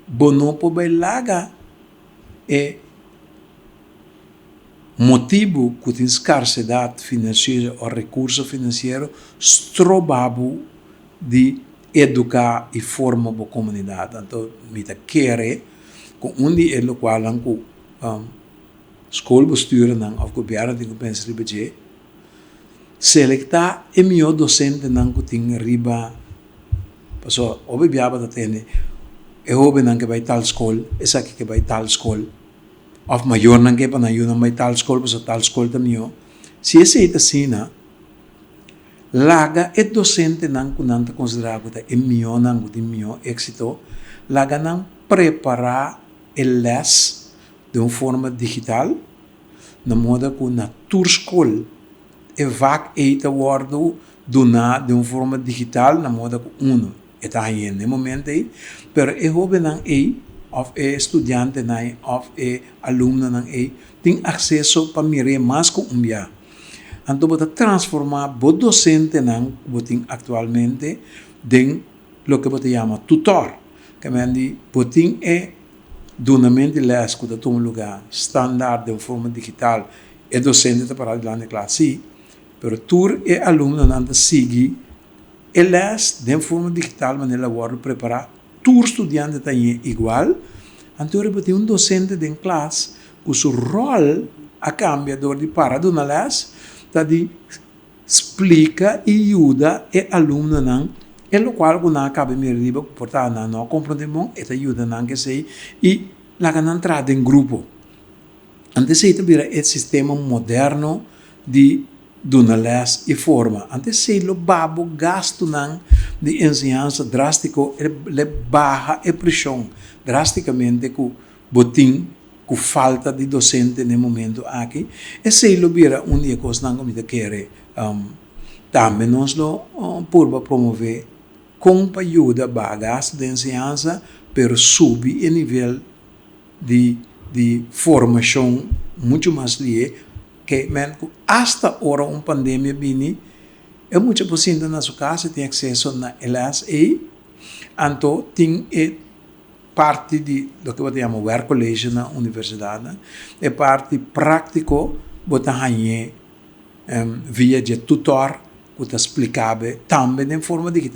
bonopo bailaga é motivo que tem escassidade financeira ou recurso financeiro strobabo de educar e formar a comunidade. Então, me quer com onde é o qual anco schoolbestuur of governo tem que pensar riba selectar e melhor docente não que tem riba passo obi biaba da tene e hobe não que vai tal escola essa que vai tal escola of maior não que para não vai tal escola passo tal escola também se esse é assim na laga e docente não que não considerado que é melhor não que tem melhor êxito laga não preparar el les de uma forma digital, na moda que na tour school é vac eita wordo dona de uma forma digital, na moda que está aí no momento aí, pero é jovem não é, of é estudante não é, of é aluno não é, tem acesso para mirar mais com dia. Então, bota transformar o docente não que tem atualmente em lo que bota chama tutor, que mendi botin é donamento de les que está um lugar standard de forma digital e docente está para lá na classe, pero tur e aluno não seguir e les de forma digital mas ela vai preparar tur estudante também igual, então ele tem docente de classe cujo rol a cambia de para dona les tá de explica e ajuda e aluno não e lo qual que não cabe me riba portanto não compreendemos e ajuda não que sei e lá que não entrada em grupo antes sei também é sistema moderno de dona les e forma antes sei lo babo gasto não de ensinança drástico ele barra e pressão drasticamente com botim com falta de docente no momento aqui e sei lo bira dia coisa não me quer também nós lo por promover com ajuda bagagem de ensinança pero subir o nível de formação muito mais li que hasta hora pandemia bini é muito possível na sua casa tem acesso na LSA então tem parte de do que eu chamo work college na universidade é parte prático botar via de tutor que está explicável também em forma digital